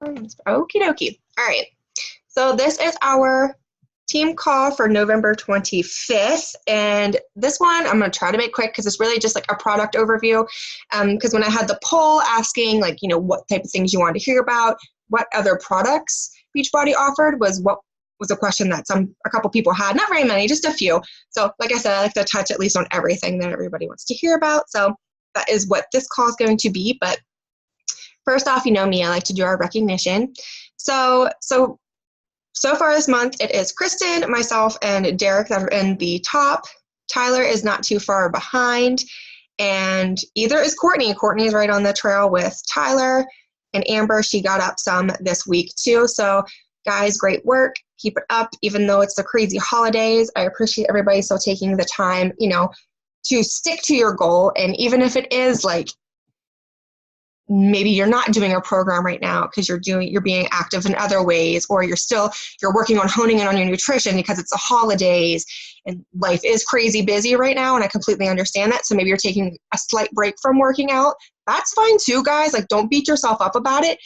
Okie dokie. All right. So this is our team call for November 25th. And this one, I'm going to try to make quick because it's really just like a product overview. Because when I had the poll asking, like, you know, what type of things you wanted to hear about, what other products Beachbody offered was a question that a couple people had. Not very many, just a few. So like I said, I like to touch at least on everything that everybody wants to hear about. So that is what this call is going to be. But first off, you know me, I like to do our recognition. So far this month, it is Kristen, myself, and Derek that are in the top. Tyler is not too far behind. And either is Courtney. Courtney is right on the trail with Tyler. And Amber, she got up some this week too. So guys, great work. Keep it up. Even though it's the crazy holidays, I appreciate everybody still taking the time, you know, to stick to your goal. And even if it is like, maybe you're not doing a program right now because you're being active in other ways, or you're working on honing in on your nutrition because it's the holidays and life is crazy busy right now. And I completely understand that. So maybe you're taking a slight break from working out. That's fine too, guys. Like, don't beat yourself up about it.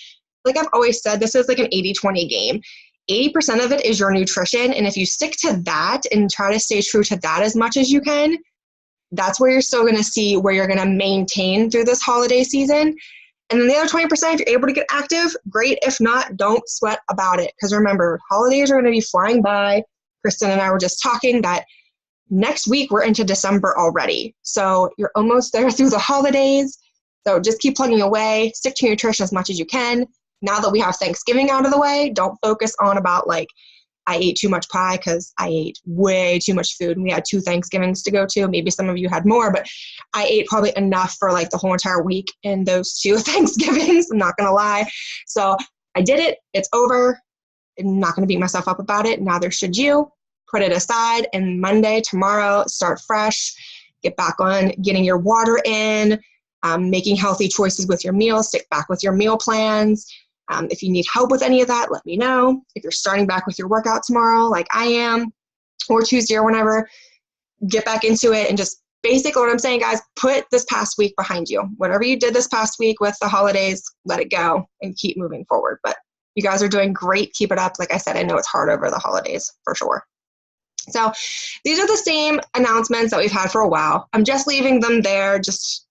Like I've always said, this is like an 80-20 game. 80% of it is your nutrition. And if you stick to that and try to stay true to that as much as you can, that's where you're still going to see where you're going to maintain through this holiday season. And then the other 20%, if you're able to get active, great. If not, don't sweat about it. Because remember, holidays are going to be flying by. Kristen and I were just talking that next week we're into December already. So you're almost there through the holidays. So just keep plugging away. Stick to your nutrition as much as you can. Now that we have Thanksgiving out of the way, don't focus on about like, I ate too much pie, because I ate way too much food and we had 2 Thanksgivings to go to. Maybe some of you had more, but I ate probably enough for like the whole entire week in those 2 Thanksgivings. I'm not going to lie. So I did it. It's over. I'm not going to beat myself up about it. Neither should you. Put it aside, and Monday, tomorrow, start fresh. Get back on getting your water in, making healthy choices with your meals. Stick back with your meal plans. If you need help with any of that, let me know. If you're starting back with your workout tomorrow, like I am, or Tuesday or whenever, get back into it. And just basically what I'm saying, guys, put this past week behind you. Whatever you did this past week with the holidays, let it go and keep moving forward. But you guys are doing great. Keep it up. Like I said, I know it's hard over the holidays for sure. So these are the same announcements that we've had for a while. I'm just leaving them there just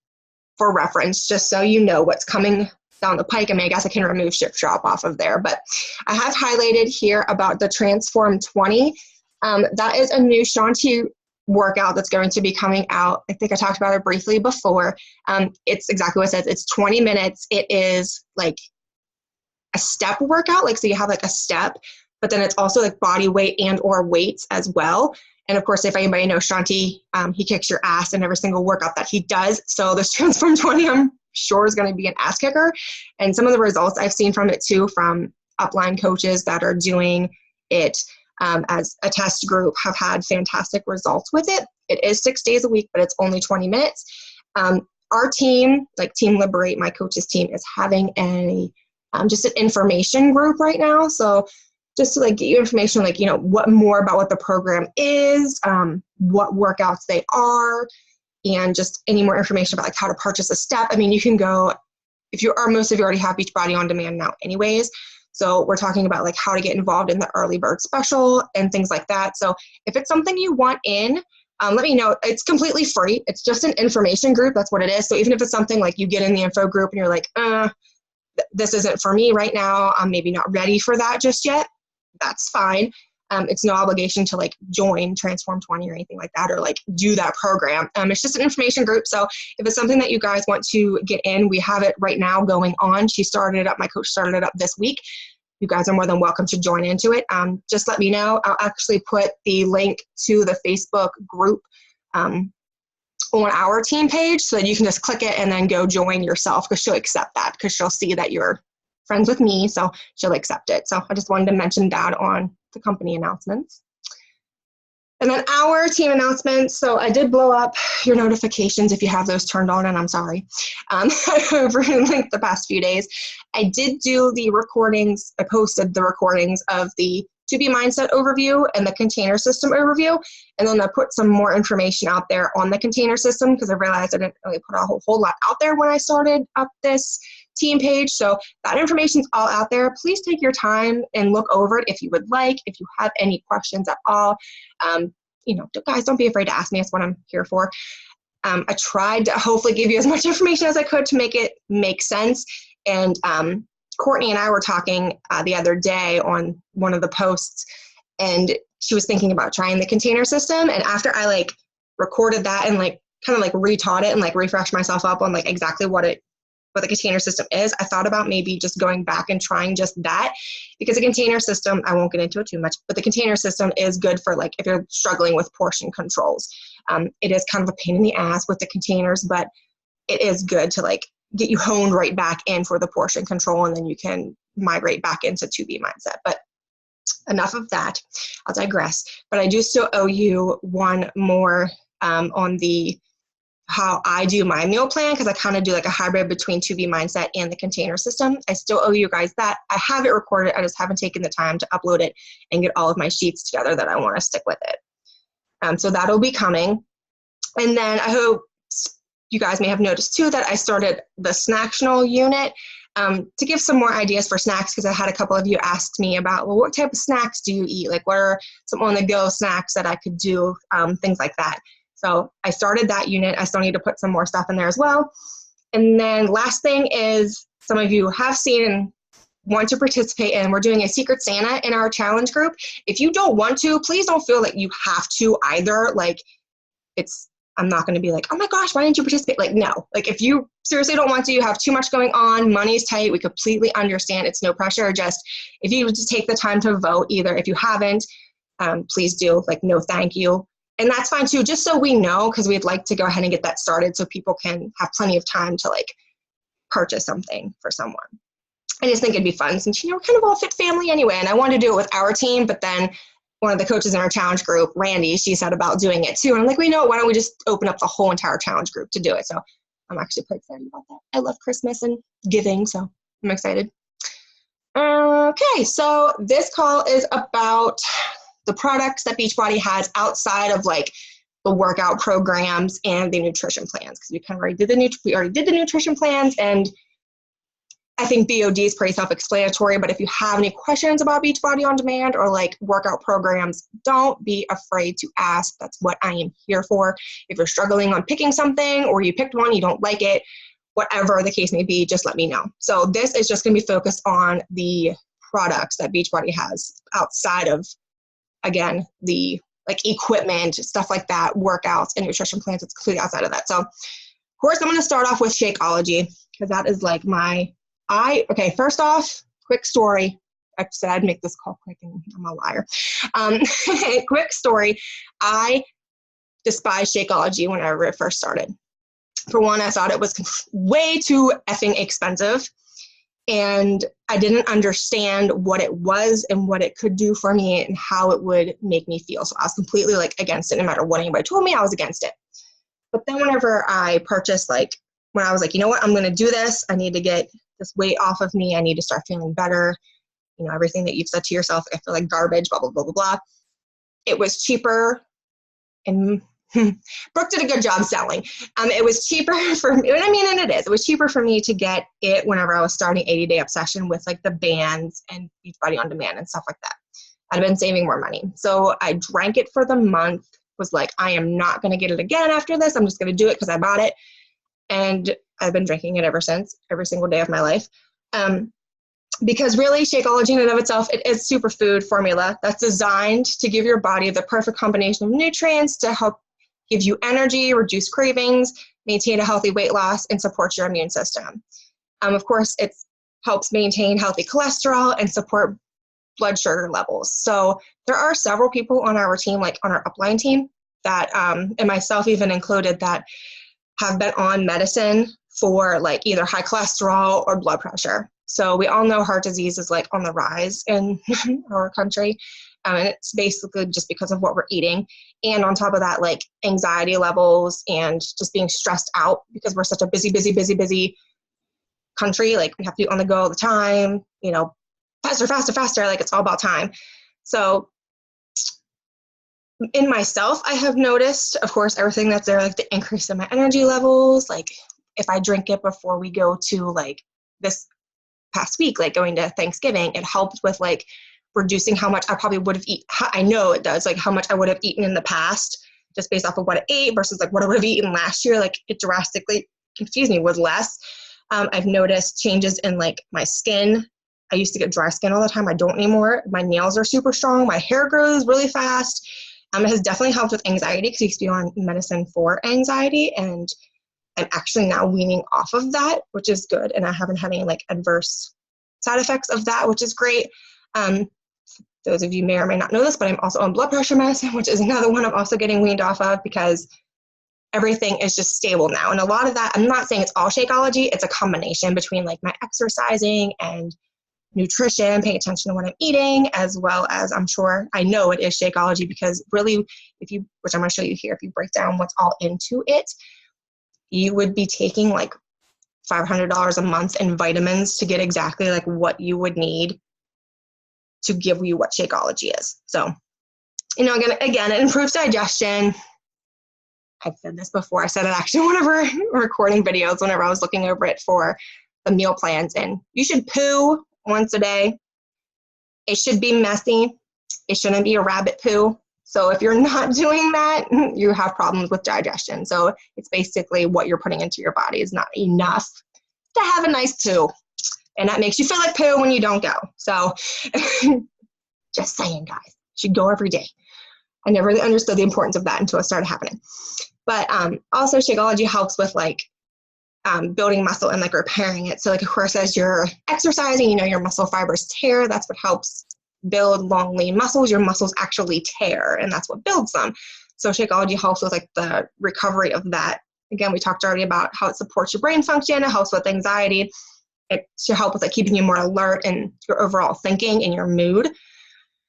for reference, just so you know what's coming down the pike. I mean, I guess I can remove Shift Drop off of there, but I have highlighted here about the Transform 20. That is a new Shaun T workout that's going to be coming out. I think I talked about it briefly before. It's exactly what it says. It's 20 minutes. It is like a step workout. Like, so you have like a step, but then it's also like body weight and or weights as well. And of course, if anybody knows Shaun T, he kicks your ass in every single workout that he does. So this Transform 20, I'm sure is going to be an ass kicker. And some of the results I've seen from it too, from upline coaches that are doing it as a test group, have had fantastic results with it. It is 6 days a week, but it's only 20 minutes. Our team, like Team Liberate, my coach's team, is having just an information group right now. So just to like get you information, like, you know, what more about what the program is, what workouts they are, and just any more information about like how to purchase a step. I mean, you can go, most of you already have Beachbody on demand now anyways. So we're talking about like how to get involved in the early bird special and things like that. So if it's something you want in, let me know. It's completely free. It's just an information group. That's what it is. So even if it's something like you get in the info group and you're like, this isn't for me right now, I'm maybe not ready for that just yet, that's fine. It's no obligation to like join Transform 20 or anything like that, or like do that program. It's just an information group. So if it's something that you guys want to get in, we have it right now going on. My coach started it up this week. You guys are more than welcome to join into it. Just let me know. I'll actually put the link to the Facebook group on our team page, so that you can just click it and then go join yourself, because she'll accept that, because she'll see that you're friends with me, so she'll accept it. So I just wanted to mention that on the company announcements. And then our team announcements. So I did blow up your notifications if you have those turned on, and I'm sorry. Over like the past few days, I did do the recordings. I posted the recordings of the To Be Mindset overview and the container system overview. And then I put some more information out there on the container system, because I realized I didn't really put a whole lot out there when I started up this team page. So that information's all out there. Please take your time and look over it if you would like, if you have any questions at all. Guys, don't be afraid to ask me. That's what I'm here for. I tried to hopefully give you as much information as I could to make it make sense. And Courtney and I were talking the other day on one of the posts, and she was thinking about trying the container system. And after I recorded that and kind of retaught it and refreshed myself up on exactly what the container system is, I thought about maybe just going back and trying just that, because the container system, I won't get into it too much, but the container system is good for if you're struggling with portion controls. It is kind of a pain in the ass with the containers, but it is good to get you honed right back in for the portion control, and then you can migrate back into 2B mindset. But enough of that. I'll digress. But I do still owe you one more on how I do my meal plan, because I kind of do a hybrid between 2B mindset and the container system. I still owe you guys that. I have it recorded. I just haven't taken the time to upload it and get all of my sheets together that I want to stick with it. So that'll be coming. And then I hope you guys may have noticed too that I started the Snacktional unit to give some more ideas for snacks, because I had a couple of you ask me about, well, what type of snacks do you eat? What are some on-the-go snacks that I could do, things like that. So I started that unit. I still need to put some more stuff in there as well. And then last thing is, some of you have seen and want to participate in, we're doing a Secret Santa in our challenge group. If you don't want to, please don't feel like you have to either. I'm not going to be oh my gosh, why didn't you participate? No, if you seriously don't want to, you have too much going on, money's tight, we completely understand. It's no pressure. Just if you would just take the time to vote, either if you haven't, please do, no thank you. And that's fine too, just so we know, because we'd like to go ahead and get that started so people can have plenty of time to purchase something for someone. I just think it'd be fun since, we're kind of all fit family anyway. And I wanted to do it with our team, but then one of the coaches in our challenge group, Randy, she said about doing it too. And I'm we know, why don't we just open up the whole entire challenge group to do it? So I'm actually pretty excited about that. I love Christmas and giving, so I'm excited. Okay, so this call is about the products that Beachbody has outside of the workout programs and the nutrition plans, because we kind of already did the nutrition plans, and I think BOD is pretty self-explanatory. But if you have any questions about Beachbody On Demand or workout programs, don't be afraid to ask. That's what I am here for. If you're struggling on picking something, or you picked one, you don't like it, whatever the case may be, just let me know. So this is just going to be focused on the products that Beachbody has outside of, again, the equipment, stuff like that, workouts and nutrition plans. It's completely outside of that. So of course, I'm going to start off with Shakeology, because that is okay, first off, quick story. I said I'd make this call quick, and I'm a liar. Quick story. I despised Shakeology whenever it first started. For one, I thought it was way too effing expensive, and I didn't understand what it was and what it could do for me and how it would make me feel. So I was completely against it. No matter what anybody told me, I was against it. But then whenever I purchased, when I was you know what, I'm going to do this. I need to get this weight off of me. I need to start feeling better. Everything that you've said to yourself, I feel like garbage, blah, blah, blah, blah, blah. It was cheaper, and Brooke did a good job selling. It was cheaper for me, and it is. It was cheaper for me to get it whenever I was starting 80-Day Obsession with the bands and Beachbody On Demand and stuff like that. I'd been saving more money. So I drank it for the month, was I am not going to get it again after this. I'm just going to do it because I bought it. And I've been drinking it ever since, every single day of my life. Because really, Shakeology in and of itself, it is superfood formula that's designed to give your body the perfect combination of nutrients to help give you energy, reduce cravings, maintain a healthy weight loss, and support your immune system. Of course, it helps maintain healthy cholesterol and support blood sugar levels. So there are several people on our team, on our upline team, that, and myself even included, that have been on medicine for either high cholesterol or blood pressure. So we all know heart disease is on the rise in our country. And it's basically just because of what we're eating. And on top of that, anxiety levels and just being stressed out, because we're such a busy country. We have to be on the go all the time, faster. It's all about time. So in myself, I have noticed, of course, everything that's there, the increase in my energy levels, if I drink it before we go to this past week, like going to Thanksgiving, it helped with like reducing how much I probably would have eaten. I know it does, like how much I would have eaten in the past just based off of what I ate versus like what I would have eaten last year. Like it drastically, was less. I've noticed changes in like my skin. I used to get dry skin all the time. I don't anymore. My nails are super strong. My hair grows really fast. It has definitely helped with anxiety because I used to be on medicine for anxiety, and I'm actually now weaning off of that, which is good. And I haven't had any like adverse side effects of that, which is great. Those of you may or may not know this, but I'm also on blood pressure medicine, which is another one I'm also getting weaned off of because everything is just stable now. And a lot of that, I'm not saying it's all Shakeology. It's a combination between like my exercising and nutrition, paying attention to what I'm eating, as well as I know it is Shakeology because really, which I'm going to show you here, if you break down what's all into it, you would be taking like $500 a month in vitamins to get exactly like what you would need to give you what Shakeology is. So, again, it improves digestion. I've said this before. I said it actually in one of our recording videos whenever I was looking over it for the meal plans. And you should poo once a day. It should be messy. It shouldn't be a rabbit poo. So if you're not doing that, you have problems with digestion. So it's basically what you're putting into your body is not enough to have a nice poo. And that makes you feel like poo when you don't go. So just saying, guys, you should go every day. I never really understood the importance of that until it started happening. But also Shakeology helps with like building muscle and like repairing it. So like, of course, as you're exercising, your muscle fibers tear. That's what helps build long, lean muscles. Your muscles actually tear, and that's what builds them. So Shakeology helps with like the recovery of that. Again, we talked already about how it supports your brain function. It helps with anxiety. It should help with like keeping you more alert in your overall thinking and your mood.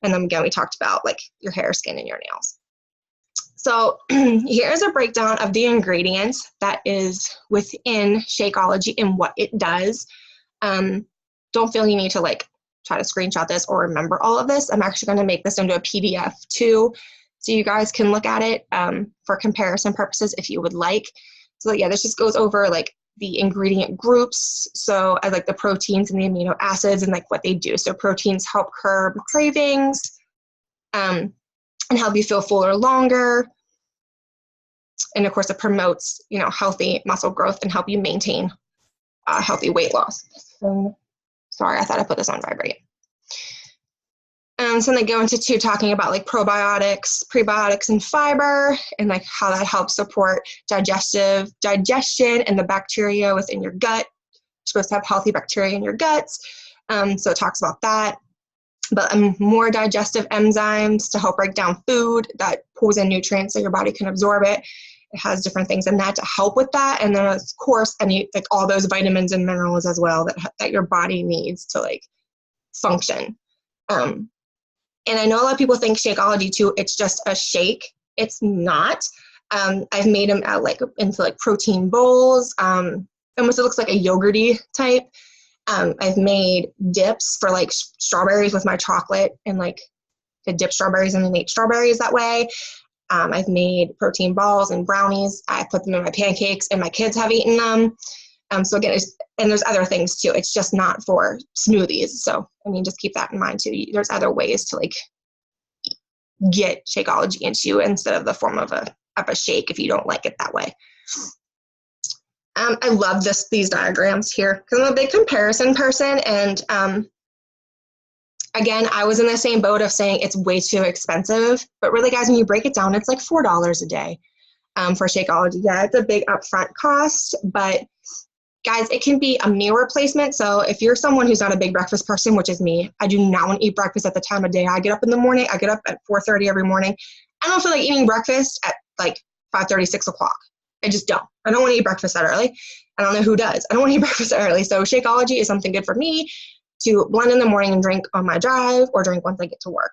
And then again, we talked about like your hair, skin, and your nails. So here's a breakdown of the ingredients that is within Shakeology and what it does. Don't feel you need to like try to screenshot this or remember all of this. I'm actually going to make this into a PDF too, so you guys can look at it for comparison purposes if you would like. So yeah, this just goes over like the ingredient groups. So I like the proteins and the amino acids and like what they do. So proteins help curb cravings and help you feel fuller longer. And of course it promotes, healthy muscle growth and help you maintain healthy weight loss. Sorry, I thought I put this on vibrate. So they go into talking about like probiotics, prebiotics, and fiber, and like how that helps support digestion and the bacteria within your gut. You're supposed to have healthy bacteria in your guts. So it talks about that. But more digestive enzymes to help break down food that pulls in nutrients so your body can absorb it. It has different things in that to help with that. And then of course, like all those vitamins and minerals as well that your body needs to like function. And I know a lot of people think Shakeology too, it's just a shake. It's not. I've made them into like protein bowls. Almost it looks like a yogurty type. I've made dips for like strawberries with my chocolate and like to dip strawberries and then ate strawberries that way. I've made protein balls and brownies. I put them in my pancakes and my kids have eaten them. So again, and there's other things too. It's just not for smoothies. So, just keep that in mind too. There's other ways to like get Shakeology into you instead of the form of a shake if you don't like it that way. I love these diagrams here because I'm a big comparison person. And again, I was in the same boat of saying it's way too expensive. But really, guys, when you break it down, it's like $4 a day for Shakeology. Yeah, it's a big upfront cost, but guys, it can be a meal replacement. So if you're someone who's not a big breakfast person, which is me, I do not want to eat breakfast at the time of day I get up in the morning. I get up at 4:30 every morning. I don't feel like eating breakfast at like 5:30, 6 o'clock. I just don't. I don't want to eat breakfast that early. I don't know who does. I don't want to eat breakfast that early. So Shakeology is something good for me to blend in the morning and drink on my drive or drink once I get to work.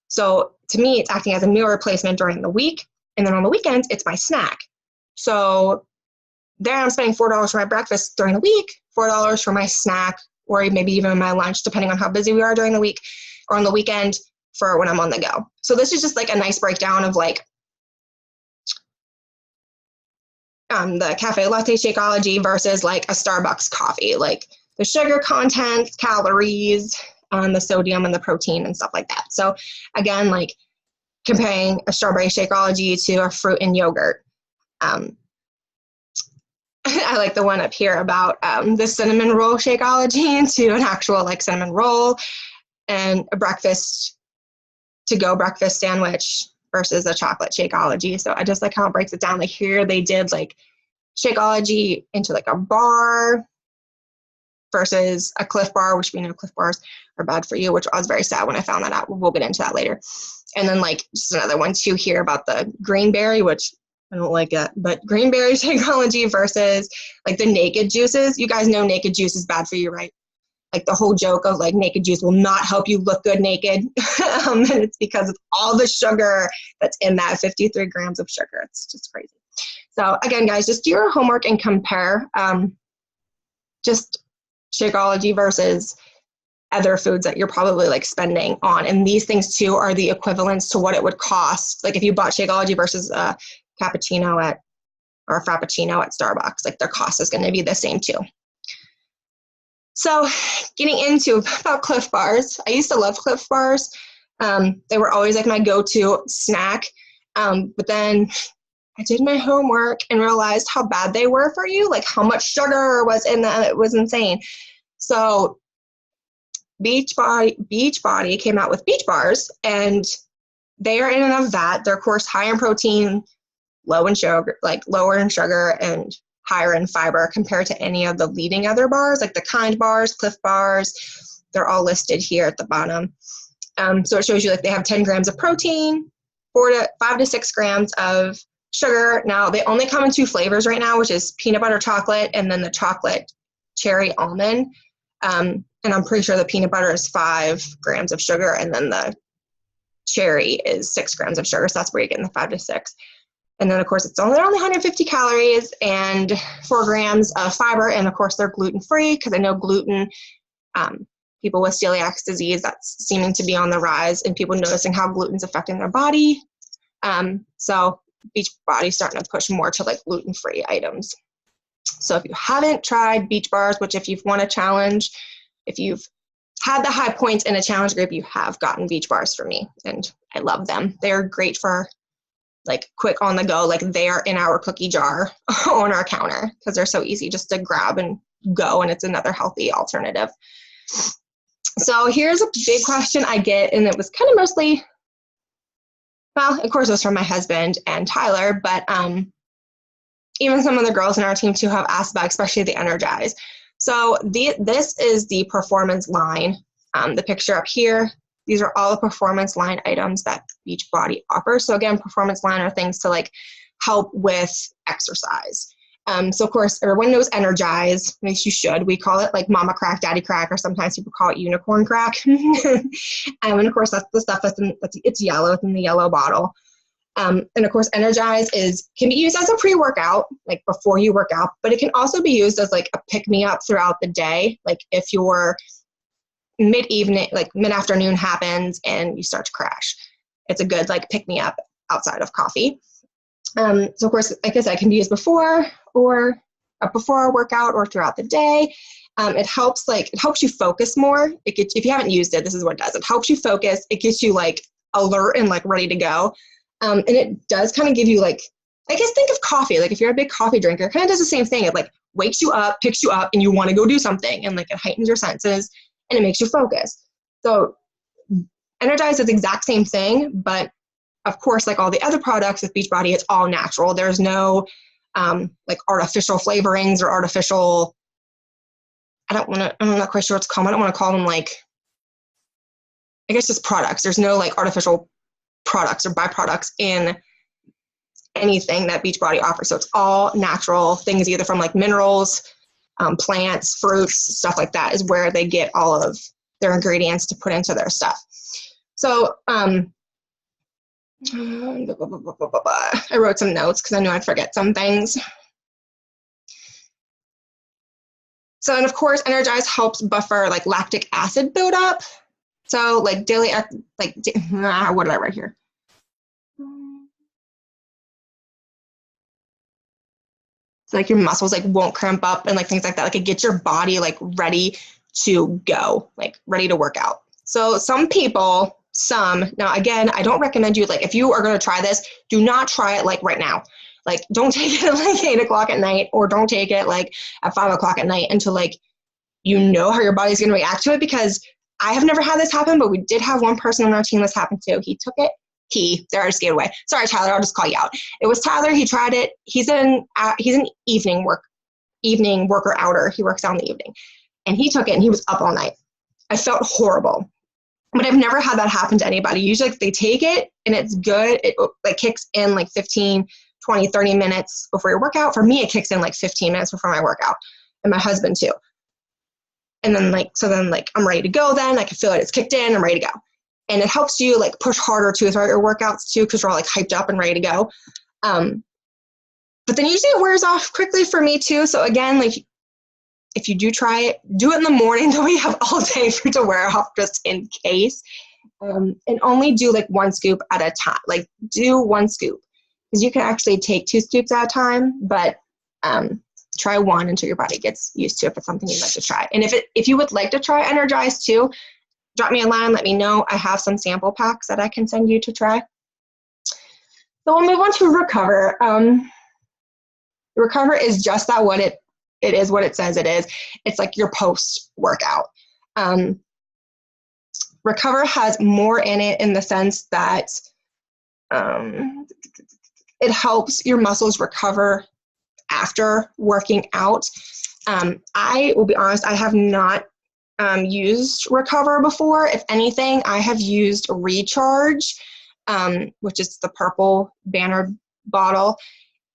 So to me, it's acting as a meal replacement during the week. And then on the weekends, it's my snack. So there I'm spending $4 for my breakfast during the week, $4 for my snack, or maybe even my lunch, depending on how busy we are during the week, or on the weekend for when I'm on the go. So this is just like a nice breakdown of like the cafe latte Shakeology versus like a Starbucks coffee. Like the sugar content, calories, the sodium and the protein and stuff like that. So again, like comparing a strawberry Shakeology to a fruit and yogurt. I like the one up here about the cinnamon roll Shakeology to an actual like cinnamon roll, and a breakfast to go breakfast sandwich versus a chocolate Shakeology. So I just like how it breaks it down. Like here they did like Shakeology into like a bar versus a Cliff Bar, which we know Cliff Bars are bad for you, which I was very sad when I found that out. We'll get into that later. And then like just another one too here about the greenberry, which I don't like it, but greenberry Shakeology versus like the naked juices. You guys know naked juice is bad for you, right? Like the whole joke of like naked juice will not help you look good naked. And it's because of all the sugar that's in that 53 grams of sugar. It's just crazy. So again, guys, just do your homework and compare just Shakeology versus other foods that you're probably like spending on. And these things too are the equivalents to what it would cost. Like if you bought Shakeology versus a cappuccino or a frappuccino at Starbucks, like their cost is going to be the same too. So getting into about Cliff Bars, I used to love Cliff Bars. They were always like my go-to snack. But then I did my homework and realized how bad they were for you, like how much sugar was in them. It was insane. So Beachbody came out with Beach Bars, and they are in a vat. They're of course high in protein, lower in sugar and higher in fiber compared to any of the leading other bars, like the Kind bars, Cliff Bars. They're all listed here at the bottom. So it shows you like they have 10 grams of protein, 5 to 6 grams of sugar. Now they only come in 2 flavors right now, which is peanut butter chocolate and then the chocolate cherry almond. And I'm pretty sure the peanut butter is 5 grams of sugar, and then the cherry is 6 grams of sugar. So that's where you're getting the 5 to 6. And then, of course, they're only 150 calories and 4 grams of fiber. And, of course, they're gluten-free because I know gluten, people with celiac disease, that's seeming to be on the rise, and people noticing how gluten's affecting their body. So Beachbody's starting to push more to, like, gluten-free items. So if you haven't tried Beach Bars, which if you've won a challenge, if you've had the high points in a challenge group, you have gotten Beach Bars for me, and I love them. They're great for like quick on the go, like they are in our cookie jar on our counter because they're so easy just to grab and go, and it's another healthy alternative. So here's a big question I get, and it was kind of mostly, well, of course it was from my husband and Tyler, but even some of the girls in our team too have asked about, especially the Energize. So this is the performance line. The picture up here, these are all the performance line items that Beachbody offers. So again, performance line are things to like help with exercise. So of course, everyone knows Energize, at least you should. We call it like Mama Crack, Daddy Crack, or sometimes people call it Unicorn Crack. And of course, that's the stuff it's yellow, it's in the yellow bottle. And of course, Energize can be used as a pre-workout, like before you work out, but it can also be used as like a pick-me-up throughout the day. Like if you're mid-evening, like mid-afternoon happens and you start to crash, it's a good like pick-me-up outside of coffee. So of course, like I said, it can be used before a workout or throughout the day. It helps you focus more. If you haven't used it, this is what it does. It helps you focus. It gets you like alert and like ready to go. And it does kind of give you like, I guess think of coffee. Like if you're a big coffee drinker, it kind of does the same thing. It like wakes you up, picks you up, and you want to go do something. And like it heightens your senses and it makes you focus. So Energize is the exact same thing, but of course, like all the other products with Beachbody, it's all natural. There's no like artificial flavorings or artificial, I'm not quite sure what to call them. I don't want to call them like, I guess just products. There's no like artificial products or byproducts in anything that Beachbody offers. So it's all natural things, either from like minerals, plants, fruits, stuff like that is where they get all of their ingredients to put into their stuff. So I wrote some notes because I knew I'd forget some things. So, and of course, Energize helps buffer like lactic acid buildup. So like daily, what did I write here? So like your muscles like won't cramp up and like things like that. Like it gets your body like ready to go, like ready to work out. So now again, I don't recommend you, like if you are going to try this, do not try it like right now. Like don't take it at like 8 o'clock at night, or don't take it like at 5 o'clock at night until like you know how your body's going to react to it, because I have never had this happen, but we did have one person on our team this happened to. He took it. There, I just gave away. Sorry, Tyler, I'll just call you out. It was Tyler. He tried it. He's an evening worker outer. He works out in the evening. And he took it and he was up all night. I felt horrible. But I've never had that happen to anybody. Usually like, they take it and it's good. It like kicks in like 15, 20, 30 minutes before your workout. For me, it kicks in like 15 minutes before my workout. And my husband too. And then I'm ready to go then. I can feel it. It's kicked in. I'm ready to go. And it helps you like push harder too throughout your workouts too, because you're all like hyped up and ready to go. But then usually it wears off quickly for me too. So again, like if you do try it, do it in the morning, though we have all day for it to wear off just in case. And only do like 1 scoop at a time. Like do 1 scoop, because you can actually take 2 scoops at a time, but try 1 until your body gets used to it if it's something you'd like to try. And if you would like to try Energize too, drop me a line, let me know. I have some sample packs that I can send you to try. So we'll move on to Recover. Recover is just that, what it is what it says it is. It's like your post-workout. Recover has more in it in the sense that it helps your muscles recover after working out. I will be honest, I have not used Recover before. If anything, I have used Recharge, which is the purple banner bottle,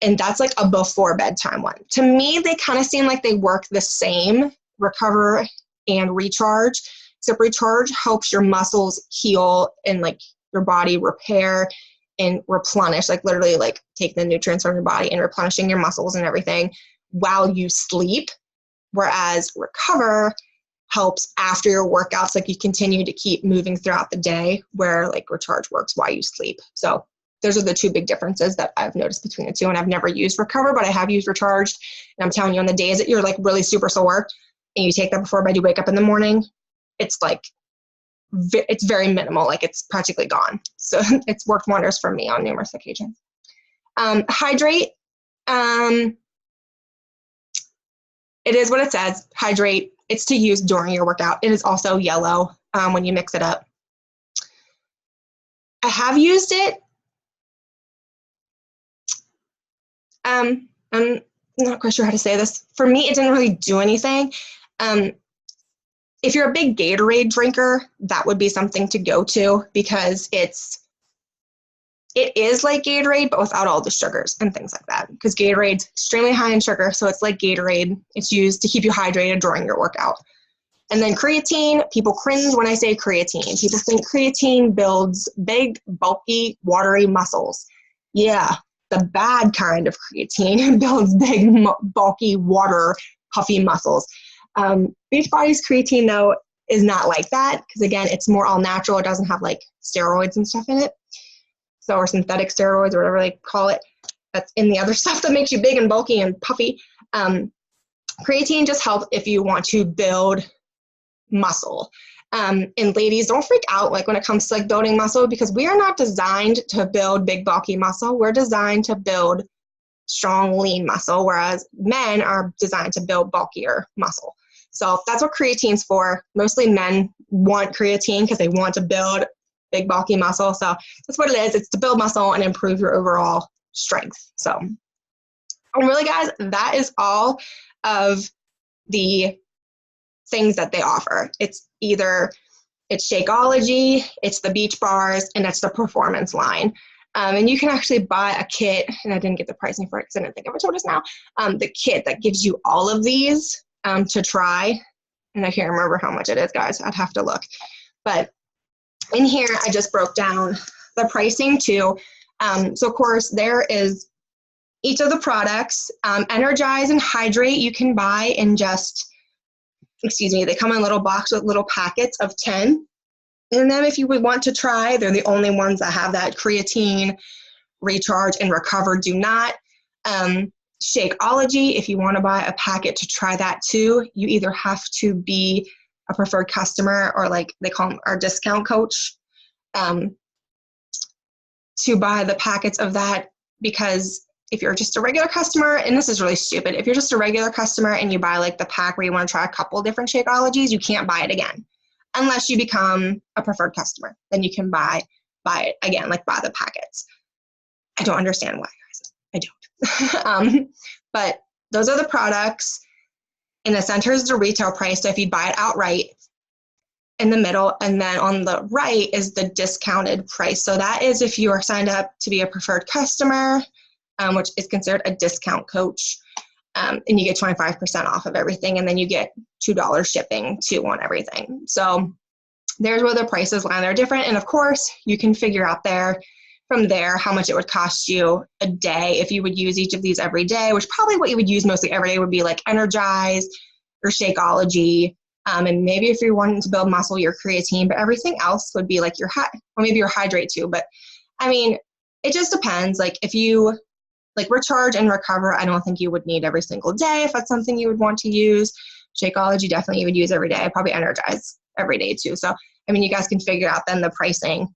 and that's like a before bedtime one. To me, they kind of seem like they work the same, Recover and Recharge, except Recharge helps your muscles heal and like your body repair and replenish, like literally like take the nutrients from your body and replenishing your muscles and everything while you sleep, whereas Recover helps after your workouts, like you continue to keep moving throughout the day, where like Recharge works while you sleep. So those are the 2 big differences that I've noticed between the 2. And I've never used Recover, but I have used Recharge. And I'm telling you, on the days that you're like really super sore and you take that before bed, you wake up in the morning, it's like, it's very minimal. Like it's practically gone. So it's worked wonders for me on numerous occasions. Hydrate. It is what it says, hydrate. It's to use during your workout. It is also yellow when you mix it up. I have used it. I'm not quite sure how to say this. For me, it didn't really do anything. If you're a big Gatorade drinker, that would be something to go to, because it is like Gatorade, but without all the sugars and things like that. Because Gatorade's extremely high in sugar, so it's like Gatorade. It's used to keep you hydrated during your workout. And then creatine, people cringe when I say creatine. People think creatine builds big, bulky, watery muscles. Yeah, the bad kind of creatine builds big, bulky, puffy muscles. Beachbody's creatine, though, is not like that, because again, it's more all natural. It doesn't have like steroids and stuff in it. So, or synthetic steroids, or whatever they call it. That's in the other stuff that makes you big and bulky and puffy. Creatine just helps if you want to build muscle. And ladies, don't freak out like when it comes to like building muscle, because we are not designed to build big, bulky muscle. We're designed to build strong, lean muscle, whereas men are designed to build bulkier muscle. So that's what creatine's for. Mostly men want creatine because they want to build big, bulky muscle. So that's what it is. It's to build muscle and improve your overall strength. So, and really, guys, that is all of the things that they offer. It's Shakeology, it's the Beach Bars, and it's the Performance line. And you can actually buy a kit, and I didn't get the pricing for it because I didn't think of it until just now. The kit that gives you all of these to try, and I can't remember how much it is, guys. I'd have to look. But in here, I just broke down the pricing too. So of course, there is each of the products. Energize and Hydrate you can buy in they come in a little box with little packets of 10. And then if you would want to try, they're the only ones that have that. Creatine, Recharge, and Recover do not. Shakeology, if you want to buy a packet to try that too, you either have to be a preferred customer or like they call them our discount coach to buy the packets of that, because if you're just a regular customer, and this is really stupid, if you're just a regular customer and you buy like the pack where you want to try a couple different Shakeologies, you can't buy it again unless you become a preferred customer. Then you can buy it again, like buy the packets. I don't understand why, guys. I don't. But those are the products. In the center is the retail price, so if you buy it outright, in the middle, and then on the right is the discounted price. So that is if you are signed up to be a preferred customer, which is considered a discount coach, and you get 25% off of everything, and then you get $2 shipping too on everything. So there's where the prices line. They're different, and of course, you can figure out from there how much it would cost you a day if you would use each of these every day, which probably what you would use mostly every day would be like Energize or Shakeology. And maybe if you're wanting to build muscle, your creatine, but everything else would be like or maybe your hydrate too. But I mean, it just depends. Like if you like recharge and recover, I don't think you would need every single day if that's something you would want to use. Shakeology, definitely you would use every day. Probably Energize every day too. So, I mean, you guys can figure out then the pricing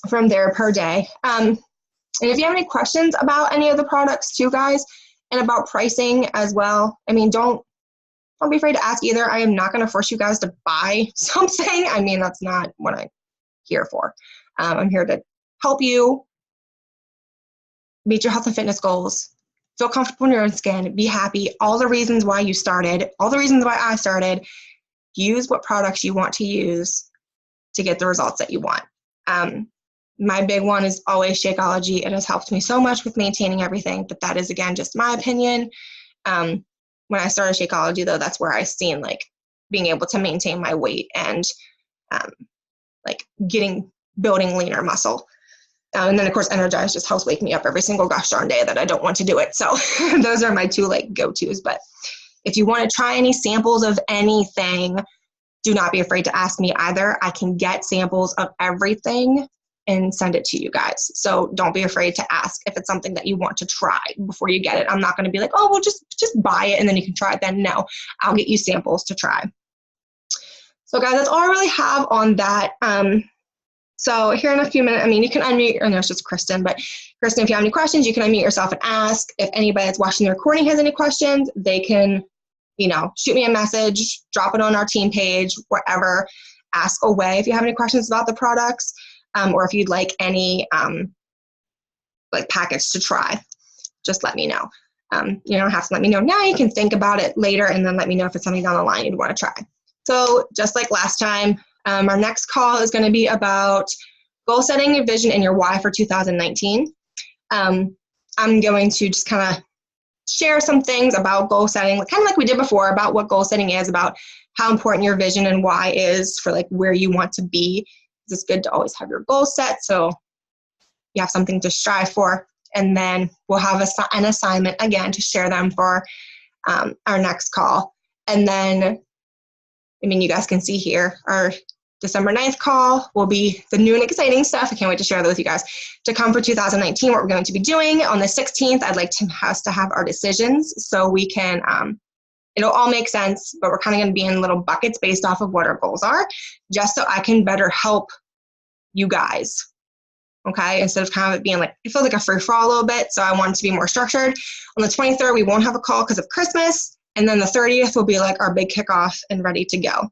from there per day. And if you have any questions about any of the products too, guys, and about pricing as well, I mean, don't be afraid to ask either. I am not going to force you guys to buy something. I mean, that's not what I'm here for. I'm here to help you meet your health and fitness goals, feel comfortable in your own skin, be happy, all the reasons why you started, all the reasons why I started. Use what products you want to use to get the results that you want. My big one is always Shakeology. It has helped me so much with maintaining everything, but that is, again, just my opinion. When I started Shakeology, though, that's where I seen like being able to maintain my weight and like building leaner muscle. And then, of course, Energize just helps wake me up every single gosh darn day that I don't want to do it. So those are my two like go-tos. But if you want to try any samples of anything, do not be afraid to ask me either. I can get samples of everything and send it to you guys. So don't be afraid to ask if it's something that you want to try before you get it. I'm not going to be like, oh, well, just buy it and then you can try it then. No, I'll get you samples to try. So guys, that's all I really have on that. So here in a few minutes, I mean, you can unmute, or no, it's just Kristen, but Kristen, if you have any questions, you can unmute yourself and ask. If anybody that's watching the recording has any questions, they can, shoot me a message, drop it on our team page, wherever, ask away if you have any questions about the products. Or if you'd like any like package to try, just let me know. You don't have to let me know now. You can think about it later and then let me know if it's something down the line you'd want to try. So just like last time, our next call is going to be about goal setting, your vision, and your why for 2019. I'm going to just kind of share some things about goal setting, kind of like we did before, about what goal setting is, about how important your vision and why is for like where you want to be. It's good to always have your goals set so you have something to strive for. And then we'll have an assignment again to share them for our next call. And then, I mean, you guys can see here, our December 9th call will be the new and exciting stuff. I can't wait to share that with you guys to come for 2019, what we're going to be doing. On the 16th, I'd like us to have our decisions so we can, it'll all make sense, but we're kind of going to be in little buckets based off of what our goals are, just so I can better help you guys, okay? Instead of kind of it being like, it feels like a free-for-all a little bit, so I want it to be more structured. On the 23rd, we won't have a call because of Christmas, and then the 30th will be like our big kickoff and ready to go.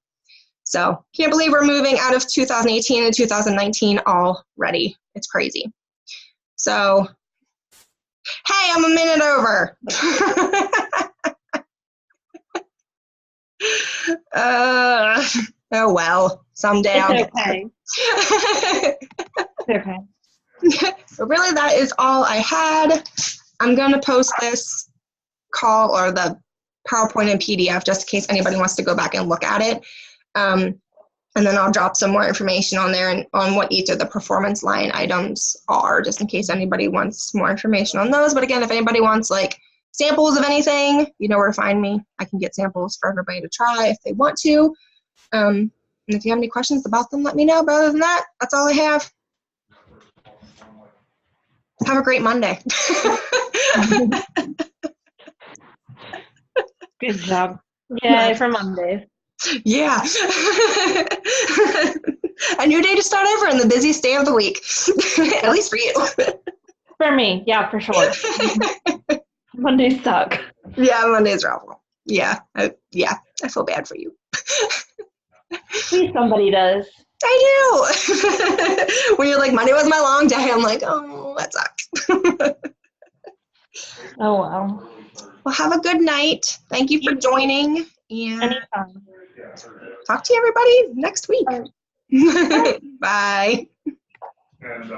So can't believe we're moving out of 2018 and 2019 already. It's crazy. So, hey, I'm a minute over. Oh well, someday I'll get okay. Okay. So really that is all I had. I'm going to post this call or the PowerPoint and PDF just in case anybody wants to go back and look at it. And then I'll drop some more information on there and on what each of the performance line items are, just in case anybody wants more information on those. But again, if anybody wants like samples of anything, you know where to find me. I can get samples for everybody to try if they want to. And if you have any questions about them, let me know. But other than that, that's all I have. Have a great Monday. Good job. Yay for Mondays. Yeah. A new day to start over and the busiest day of the week. At least for you. For me, yeah, for sure. Mondays suck. Yeah, Mondays are awful. Yeah, I feel bad for you. Please, somebody does. I do. When you're like, Monday was my long day, I'm like, oh, that sucks. Oh, well. Well, have a good night. Thank you for joining. And Anytime. talk to you everybody next week. Bye. Bye. And